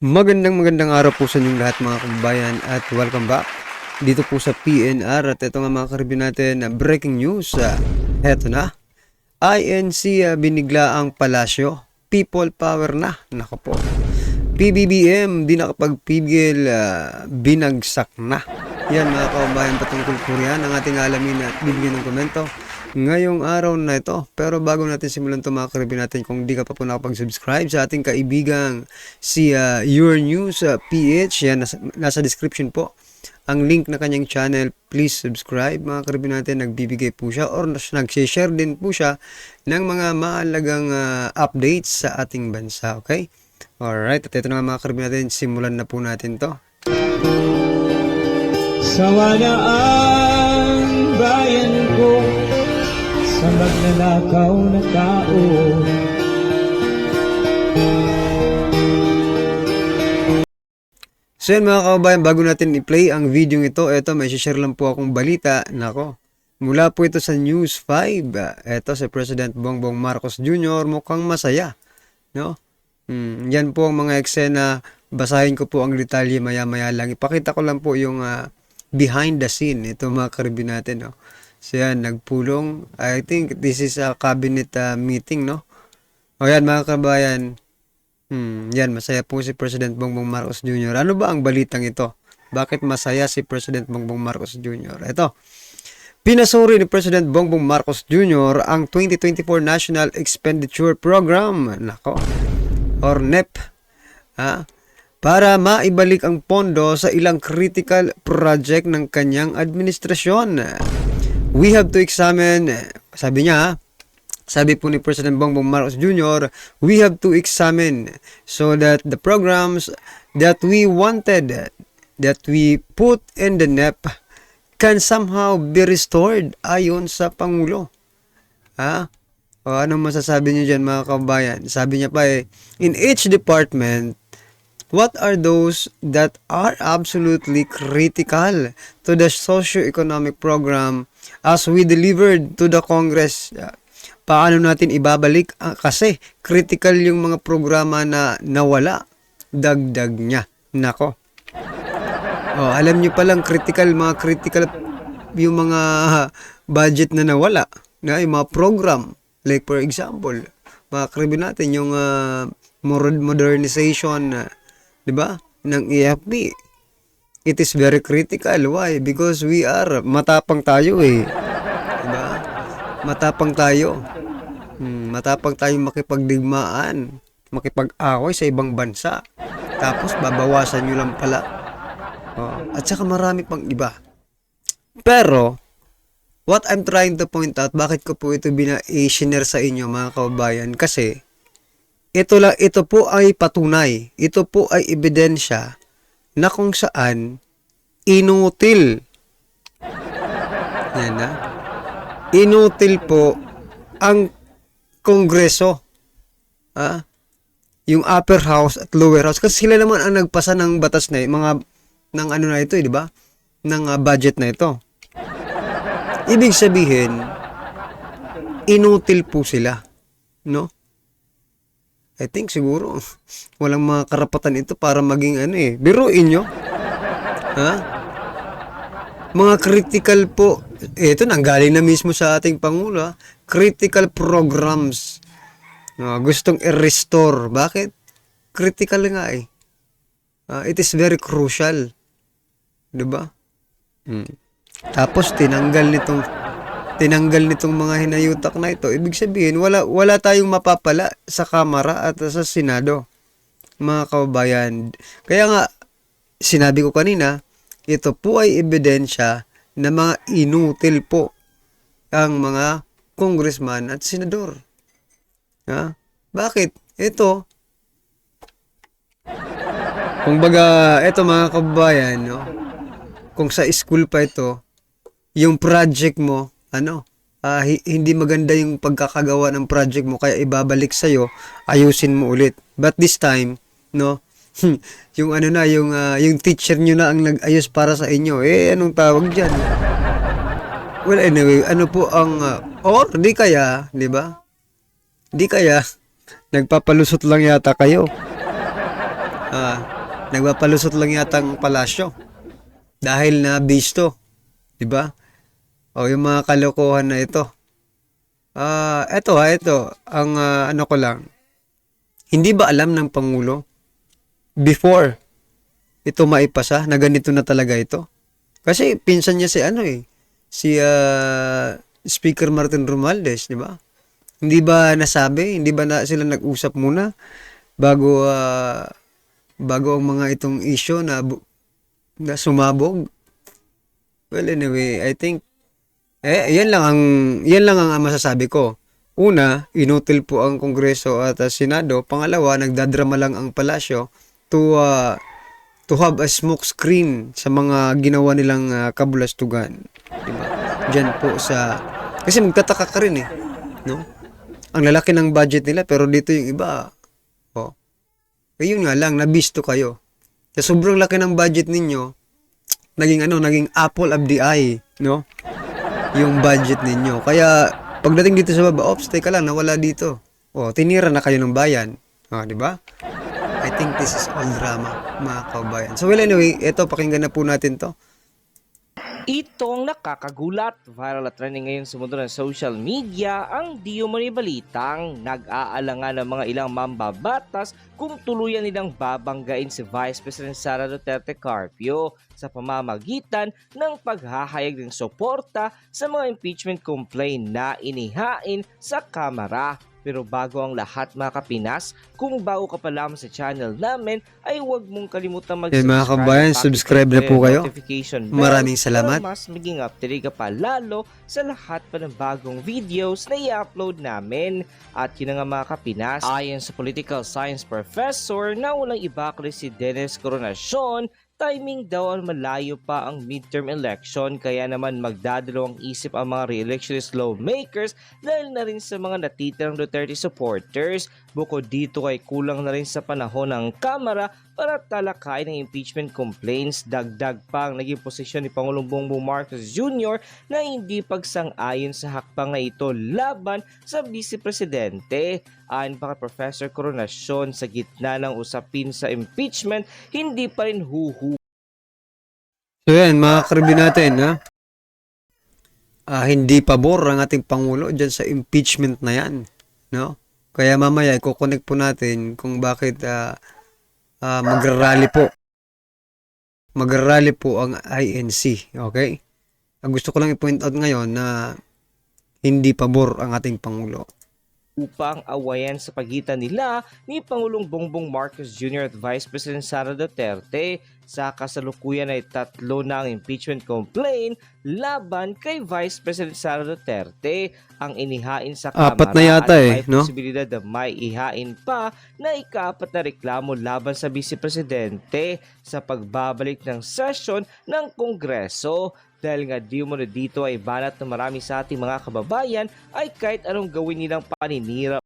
Magandang araw po sa inyong lahat mga kababayan at welcome back dito po sa PNR at ito nga mga karibyo natin breaking news. Heto na, INC binigla ang palasyo, people power na, nako po. PBBM di nakapagpigil, binagsak na. Yan mga kababayan, patungkol po yan ang ating alamin at bibigyan ng komento ngayong araw na ito. Pero bago natin simulan ito mga karibyo natin, kung di ka pa po nakapag-subscribe sa ating kaibigang si Your News PH, yan nasa description po ang link na kanyang channel. Please subscribe mga karibyo natin, nagbibigay po siya or nag-share din po siya ng mga mahalagang updates sa ating bansa. Okay? Alright, at ito na mga karibyo natin, simulan na po natin to. Sawa na ang bayan ko sa magnanakaw na tao. So yan mga kababayan, bago natin i-play ang video ito, may share lang po akong balita. Nako, mula po ito sa News 5. Ito si President Bongbong Marcos Jr. mukhang masaya, no? Yan po ang mga eksena. Basahin ko po ang detalye maya-maya lang. Ipakita ko lang po yung behind the scene. Ito mga karibyo natin, no? So yan, nagpulong. I think this is a cabinet meeting, no? O yan mga kababayan. Yan, masaya po si President Bongbong Marcos Jr. Ano ba ang balitang ito? Bakit masaya si President Bongbong Marcos Jr.? Ito, pinasuri ni President Bongbong Marcos Jr. ang 2024 National Expenditure Program, nako, or NEP, para maibalik ang pondo sa ilang critical project ng kanyang administrasyon. We have to examine, sabi po ni President Bongbong Marcos Jr., we have to examine so that the programs that we wanted, that we put in the NEP, can somehow be restored ayon sa Pangulo. O ano masasabi niyo dyan mga kababayan? Sabi niya pa in each department, what are those that are absolutely critical to the socio-economic program as we delivered to the Congress? Paano natin ibabalik? Kasi critical yung mga programa na nawala. Dagdag niya. Nako. Alam niyo palang mga critical yung mga budget na nawala. Yung mga program. Like for example, mga karibyo natin yung modernization, diba? Ng EFP. It is very critical. Why? Because we are, matapang tayo diba? Matapang tayo. Matapang tayong makipagdigmaan, makipag-away sa ibang bansa. Tapos babawasan nyo lang pala. At saka marami pang iba. Pero, what I'm trying to point out, bakit ko po ito i-share sa inyo mga kababayan? Kasi, ito po ay patunay. Ito po ay ebidensya na kung saan inutil. Yan na. Inutil po ang Kongreso. Yung upper house at lower house. Kasi sila naman ang nagpasa ng batas na ng ano na ito, di ba? Ng budget na ito. Ibig sabihin, inutil po sila. No? I think siguro, walang mga karapatan ito para maging biruin nyo. Mga critical po, ito nanggaling na mismo sa ating Pangulo, critical programs. Gustong i-restore. Bakit? Critical nga it is very crucial. Diba? Tapos tinanggal nitong mga hinayutak na ito. Ibig sabihin, wala tayong mapapala sa Kamara at sa Senado. Mga kababayan. Kaya nga, sinabi ko kanina, ito po ay ebidensya na mga inutil po ang mga congressman at senador. Bakit? Ito, ito mga kababayan, no? Kung sa school pa ito, yung project mo, hindi maganda yung pagkakagawa ng project mo, kaya ibabalik sa'yo, ayusin mo ulit. But this time, no? yung teacher nyo na ang nag-ayos para sa inyo. Anong tawag dyan? Well, anyway, ano po ang, or di kaya, di ba? Di kaya, nagpapalusot lang yata kayo. Nagpapalusot lang yata ang palasyo dahil na bisto, 'di ba? O yung mga kalokohan na ito. Ito ang ano ko lang. Hindi ba alam ng pangulo before ito maipasa na ganito na talaga ito? Kasi pinsan niya si Speaker Martin Romualdez, 'di ba? Hindi ba nasabi? Hindi ba na sila nag-usap muna bago ang mga itong issue na sumabog? Well, anyway, I think yan lang ang masasabi ko. Una, inutil po ang Kongreso at Senado. Pangalawa, nagdadrama lang ang palasyo to have a smoke screen sa mga ginawa nilang kabulastugan. Diba? Diyan po kasi magtataka ka rin no? Ang lalaki ng budget nila pero dito yung iba. Yun nga lang, nabisto kayo. Sa sobrang laki ng budget ninyo, naging apple of the eye, no? Yung budget ninyo. Kaya pagdating dito sa baba, teka lang, nawala dito. Tinira na kayo ng bayan. Di ba? I think this is all drama, mga kabayan. So well, anyway, ito, pakinggan na po natin to. Itong nakakagulat, viral at trending ngayon sa mundo ng social media ang di umano'y balitang nag-aalangan ng mga ilang mambabatas kung tuluyan nilang babanggain si Vice President Sara Duterte Carpio sa pamamagitan ng paghahayag ng suporta sa mga impeachment complaint na inihain sa Kamara. Pero bago ang lahat mga kapinas, kung bago ka pa lamang sa channel namin, ay huwag mong kalimutan mag-subscribe. Mga kabayan, subscribe na po kayo. Maraming salamat. Para mas maging update ka pa lalo sa lahat pa ng bagong videos na i-upload namin. At yun nga mga kapinas, ayon sa political science professor na walang iba kundi si Dennis Coronacion, timing daw ang malayo pa ang midterm election kaya naman magdadalawang isip ang mga re-electionist lawmakers dahil na rin sa mga natitirang Duterte supporters. Bukod dito ay kulang na rin sa panahon ng Kamara para talakayin ng impeachment complaints. Dagdag pa ang naging posisyon ni Pangulong Bongbong Marcos Jr. na hindi pagsang-ayon sa hakbang na ito laban sa Vice Presidente. Ayon pa kay Professor Coronacion, sa gitna ng usapin sa impeachment, hindi pa rin So yan, mga karbi natin, hindi pabor ang ating Pangulo dyan sa impeachment na yan, no? Kaya mamaya, i-connect po natin kung bakit magrarally po ang INC, okay? Gusto ko lang i-point out ngayon na hindi pabor ang ating Pangulo. Upang awayan sa pagitan nila ni Pangulong Bongbong Marcos Jr. at Vice President Sara Duterte. Sa kasalukuyan ay 3 na ang impeachment complaint laban kay Vice President Sara Duterte ang inihain sa Kamara. 4 na yata at may no? posibilidad na may ihain pa na ika-4 na reklamo laban sa Vice Presidente sa pagbabalik ng session ng Kongreso. Dahil nga di mo na dito ay banat na marami sa ating mga kababayan ay kahit anong gawin nilang paninira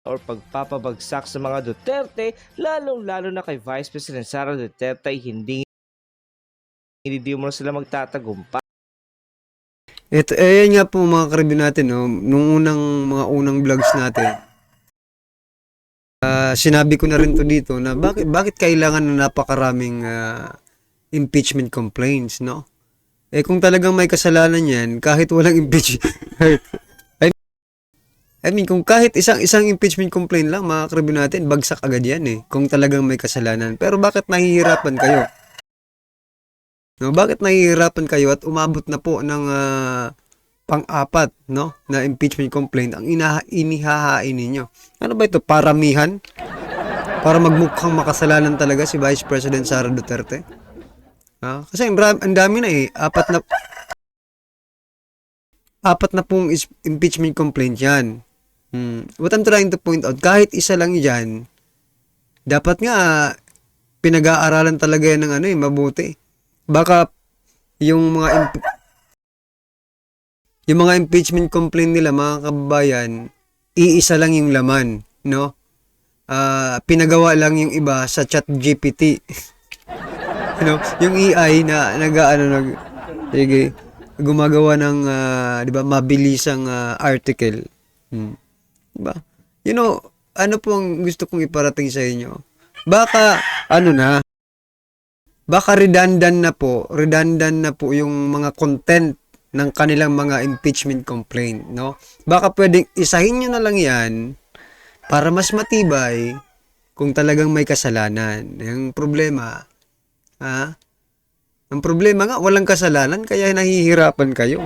or pagpapabagsak sa mga Duterte, lalong-lalo na kay Vice President Sara Duterte ay hindi mo na sila magtatagumpay. Ito, ayan nga po mga karibin natin, no? Nung mga unang vlogs natin, sinabi ko na rin to dito na bakit kailangan na napakaraming impeachment complaints, no? Kung talagang may kasalanan yan, kahit walang impeachment, I mean, kung kahit isang impeachment complaint lang, mga karibin natin, bagsak agad yan kung talagang may kasalanan. Pero bakit nahihirapan kayo? No, bakit nahihirapan kayo at umabot na po ng pang-4, no, na impeachment complaint ang inihahain ninyo? Ano ba ito? Paramihan? Para magmukhang makasalanan talaga si Vice President Sara Duterte? Kasi ang dami na 4 na pong impeachment complaint yan. What I'm trying to point out, kahit isa lang yan, dapat nga pinag-aaralan talaga yan ng mabuti. Baka yung mga impeachment complaint nila, mga kababayan, iisa lang yung laman, no? Pinagawa lang yung iba sa ChatGPT. Yung AI na sige, gumagawa ng 'di ba, mabilisang article. Diba? Ano po ang gusto kong iparating sa inyo? baka baka redundant na po yung mga content ng kanilang mga impeachment complaint, no? Baka pwedeng isahin nyo na lang yan para mas matibay kung talagang may kasalanan. Yung problema, ang problema nga, walang kasalanan, kaya nahihirapan kayo.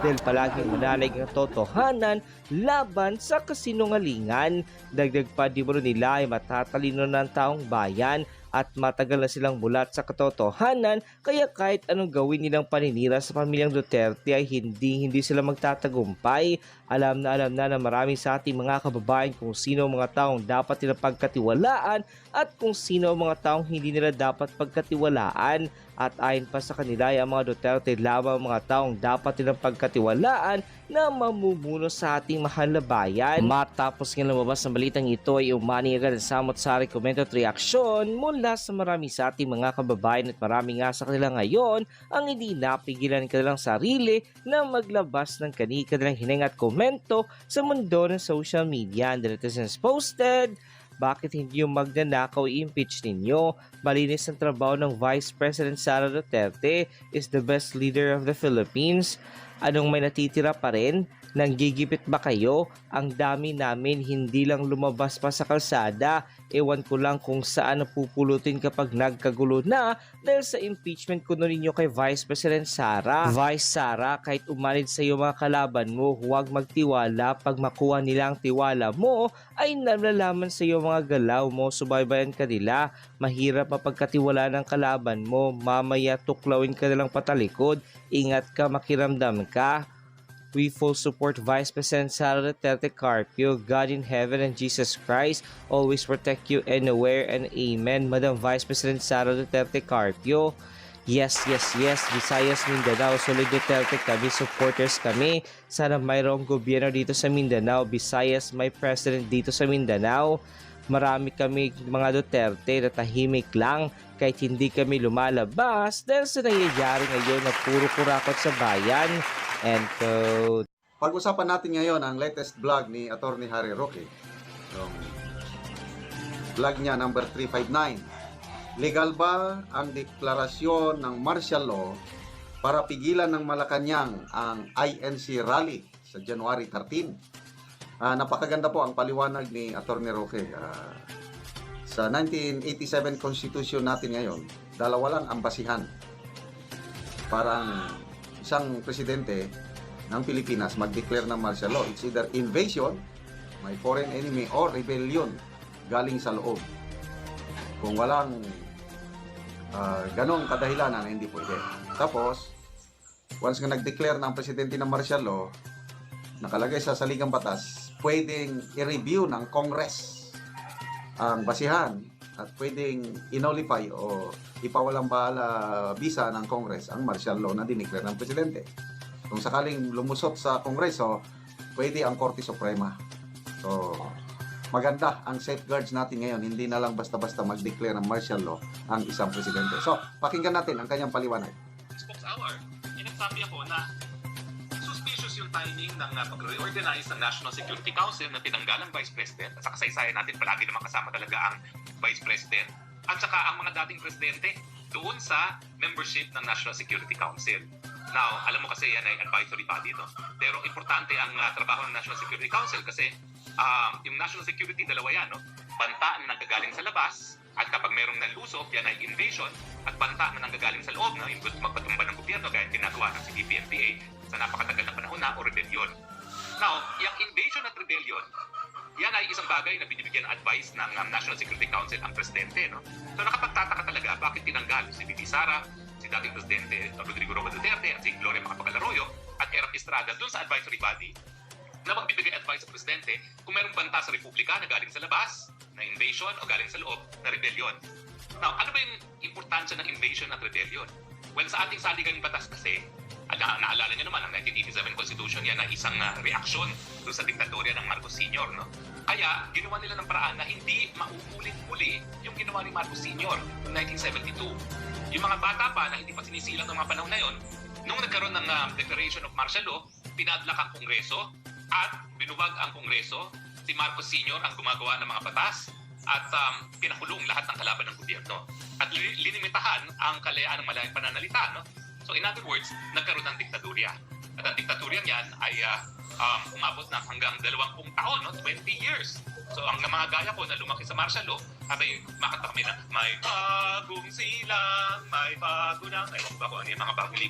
Dahil palaging manalig ang totohanan laban sa kasinungalingan. Dagdag pa di mo nila ay matatalino ng taong bayan at matagal na silang mulat sa katotohanan, kaya kahit anong gawin nilang paninira sa pamilyang Duterte ay hindi sila magtatagumpay. Alam na marami sa ating mga kababayan kung sino ang mga taong dapat nilang pagkatiwalaan at kung sino ang mga taong hindi nila dapat pagkatiwalaan. At ayon pa sa kanila ay ang mga Duterte lamang ang mga taong dapat nilang pagkatiwalaan na mamumuno sa ating mahal na bayan. Matapos nga lumabas ng balitang ito ay umani agad ang samot-sari komento at reaksyon mula sa marami sa ating mga kababayan at marami nga sa kanila ngayon ang hindi napigilan kanilang sarili na maglabas ng kanilang hininga at komento sa mundo ng social media. And the netizens posted, bakit hindi yung magnanakaw i-impeach ninyo? Malinis ang trabaho ng Vice President Sara Duterte, is the best leader of the Philippines. Anong may natitira pa rin? Nanggigipit ba kayo? Ang dami namin hindi lang lumabas pa sa kalsada. Ewan ko lang kung saan napupulutin kapag nagkagulo na dahil sa impeachment kuno ninyo kay Vice President Sara. Vice Sara, kahit umanid sa iyo mga kalaban mo, huwag magtiwala. Pag makuha nila ang tiwala mo, ay nalalaman sa iyo mga galaw mo. Subaybayan ka nila. Mahirap mapagkatiwala ng kalaban mo. Mamaya tuklawin ka nilang patalikod. Ingat ka, makiramdam ka. We full support Vice President Sara Duterte Carpio. God in heaven and Jesus Christ always protect you anywhere, and amen. Madam Vice President Sara Duterte Carpio. Yes. Visayas, Mindanao, solid Duterte kami, supporters kami. Sana mayroong gobyerno dito sa Mindanao. Visayas, may president dito sa Mindanao. Marami kami mga Duterte na tahimik lang kahit hindi kami lumalabas dahil sa nangyayari ngayon na puro kurakot sa bayan. And code. Pag-usapan natin ngayon ang latest vlog ni Attorney Harry Roque. Yung vlog niya number 359. Legal ba ang deklarasyon ng martial law para pigilan ng Malacanang ang INC rally sa January 13? Napakaganda po ang paliwanag ni Attorney Roque. Sa 1987 Constitution natin ngayon, dalawa lang ang basihan. Parang isang presidente ng Pilipinas mag-declare ng martial law. It's either invasion, may foreign enemy, or rebellion galing sa loob. Kung walang ganong kadahilanan, hindi pwede. Tapos, once nga nag-declare ng presidente ng martial law, nakalagay sa saligang batas, pwedeng i-review ng Congress ang basihan at pwedeng inolify o ipawalang bahala bisa ng Congress ang martial law na dineclare ng presidente. Kung sakaling lumusot sa Kongreso, pwede ang Korte Suprema. So, maganda ang safeguards natin ngayon. Hindi na lang basta-basta mag-declare ng martial law ang isang presidente. So, pakinggan natin ang kanyang paliwanag. Spokes hour, inagsabi ako na suspicious yung timing ng pag-reorganize ng National Security Council na tinanggal ang Vice President. At sa kasaysayan natin, palagi naman kasama talaga ang Vice President at saka ang mga dating presidente doon sa membership ng National Security Council. Now, alam mo kasi yan ay advisory body, no? Pero importante ang trabaho ng National Security Council kasi yung national security, dalawa yan, no? Banta na nanggagaling sa labas at kapag merong nanlusok, yan ay invasion at banta na nanggagaling sa loob, no? Yung magpatumba ng gobyerno gaya ginagawa ng CDP-NPA sa napakatagal na panahon na o rebellion. Now, yung invasion at rebellion, yan ay isang bagay na binibigyan ng advice ng National Security Council ang presidente, no? So nakapagtataka talaga bakit tinanggal si Bibi Sara, si dating presidente Rodrigo Roa Duterte at si Gloria Macapagal Arroyo at Erap Estrada doon sa advisory body na magbibigay advice sa presidente kung merong banta sa Republika na galing sa labas, na invasion o galing sa loob, na rebellion. Now, ano ba yung importansya ng invasion at rebellion? Well, sa ating saligang batas kasi, naalala niyo naman, ang 1987 Constitution, yan ay isang reaksyon doon sa diktadorya ng Marcos Sr., no? Kaya, ginawa nila ng paraan na hindi mauulit muli yung ginawa ni Marcos Sr. noong 1972. Yung mga bata pa na hindi pa sinisilang ng mga panahon na yon, nung nagkaroon ng Declaration of Martial Law, pinadlak ang Kongreso at binuwag ang Kongreso si Marcos Sr. ang gumagawa ng mga batas at pinakulong lahat ng kalaban ng gobyerno. At linimitahan ang kalayaan ng malayang pananalita. No? So in other words, nagkaroon ng diktadurya. At ang diktadurya niyan ay umabot na hanggang 20 taon, no? 20 years. So ang mga gaya ko na lumaki sa martial law, abay makanta kami na may bagong silang, may bago na, ewan ba kung ano yung mga bagong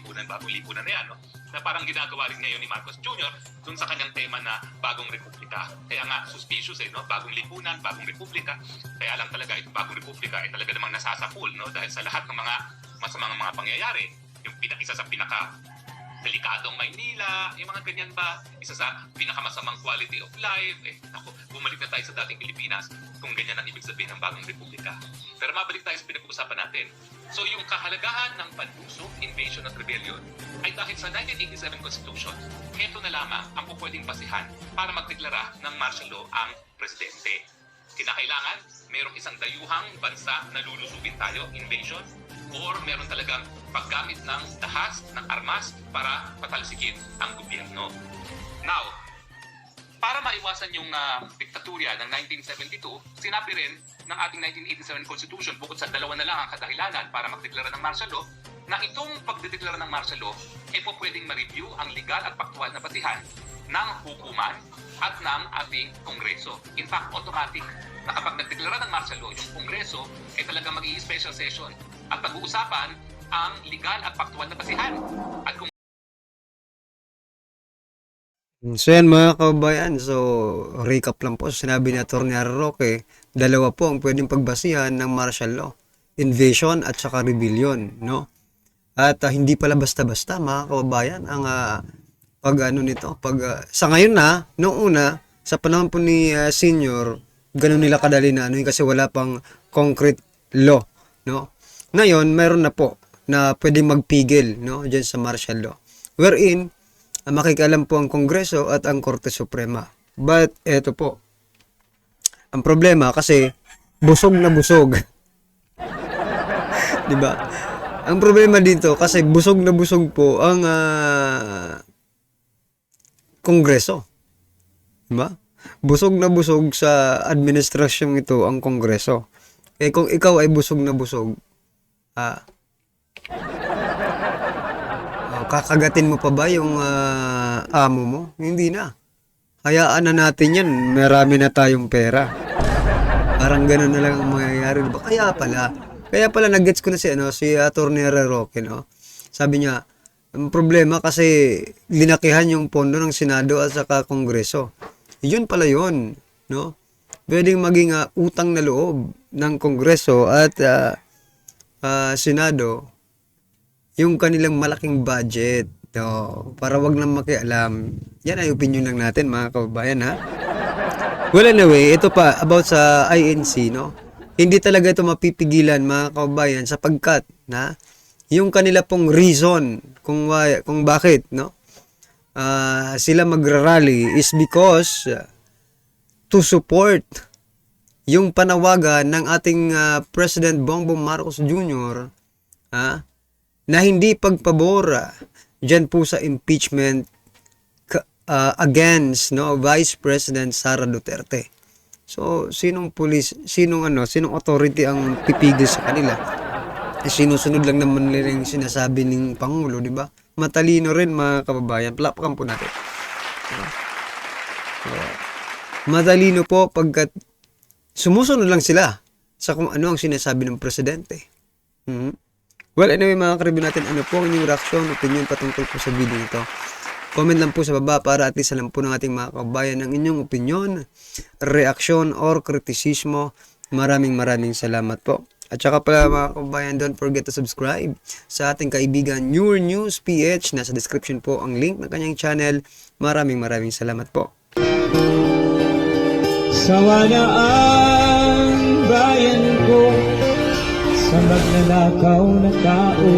lipunan na yan, no? Na parang ginagawa rin ngayon ni Marcos Jr. dun sa kanyang tema na bagong republika. Kaya nga suspicious no? Bagong lipunan, bagong republika. Kaya lang talaga itong bagong republika ay talaga namang nasasapul, no? Dahil sa lahat ng mga masamang mga pangyayari, yung isa sa pinaka delikadong Maynila, yung mga ganyan ba, isa sa pinakamasamang quality of life, ako, bumalik na tayo sa dating Pilipinas kung ganyan ang ibig sabihin ng bagong republika. Pero mabalik tayo sa pinag-uusapan natin. So yung kahalagahan ng panusok, invasion at rebellion ay dahil sa 1987 Constitution, heto na lamang ang pupwedeng basihan para magdeklara ng martial law ang presidente. Kinakailangan mayroong isang dayuhang bansa na lulusubin tayo, invasion, or meron talagang paggamit ng dahas, ng armas para patalsikin ang gobyerno. Now, para maiwasan yung diktaturya ng 1972, sinabi rin ng ating 1987 Constitution, bukod sa dalawa na lang ang kadahilanan para magdeklara ng martial law, na itong pagdedeklara ng martial law ay po pwedeng ma-review ang legal at faktual na basihan ng hukuman at ng ating Kongreso. In fact, automatic na kapag nagdeklara ng martial law, yung Kongreso ay talagang mag-i-special session at pag-uusapan ang legal at faktual na basihan. At kung So yan mga kababayan, so recap lang po, sinabi ni Atty. Roque, dalawa po ang pwedeng pagbasihan ng martial law, invasion at saka rebellion, no? At hindi pala basta-basta mga kababayan ang sa ngayon na, noong una, sa panahon po ni Senior, ganun nila kadali na kasi wala pang concrete law, no? Ngayon, meron na po na pwedeng magpigil, no, diyan sa martial law. Wherein makikialam po ang Kongreso at ang Korte Suprema. But eto po, ang problema kasi busog na busog. 'Di ba? Ang problema dito kasi busog na busog po ang Kongreso. 'Di ba? Busog na busog sa administrasyong ito ang Kongreso. Eh kung ikaw ay busog na busog, kakagatin mo pa ba yung amo mo? Hindi na. Hayaan na natin yan. Marami na tayong pera. Parang gano'n na lang ang mangyayari. Diba? Kaya pala nag-gets ko na si Atty. Roque, no? Sabi niya, ang problema kasi linakihan yung pondo ng Senado at saka Kongreso. Yun pala yun, no? Pwedeng maging utang na loob ng Kongreso at Senado yung kanilang malaking budget, para wag lang makialam. Yan ay opinion lang natin mga kababayan, ha. Well, anyway, ito pa about sa INC, no. Hindi talaga ito mapipigilan mga kababayan sapagkat yung kanila pong reason kung bakit, no, sila magrarally is because to support yung panawagan ng ating President Bongbong Marcos Jr. Na hindi pagpabor dyan po sa impeachment against Vice President Sara Duterte. So, sinong authority ang pipigil sa kanila? Sinusunod lang naman nila yung sinasabi ng Pangulo, di ba? Matalino rin mga kababayan. Palapakan po natin. Matalino po pagkat sumusunod lang sila sa kung ano ang sinasabi ng presidente. Well, anyway mga karibyo natin, ano po ang inyong reaksyon, opinion patungkol po sa video ito? Comment lang po sa baba para at least alam po ng ating mga kababayan ang inyong opinion, reaksyon, or kritisismo. Maraming salamat po. At saka pala mga kababayan, don't forget to subscribe sa ating kaibigan Your News PH. Nasa description po ang link ng kanyang channel. Maraming salamat po. Sawa na ang bayan ko sa magnanakaw na tao.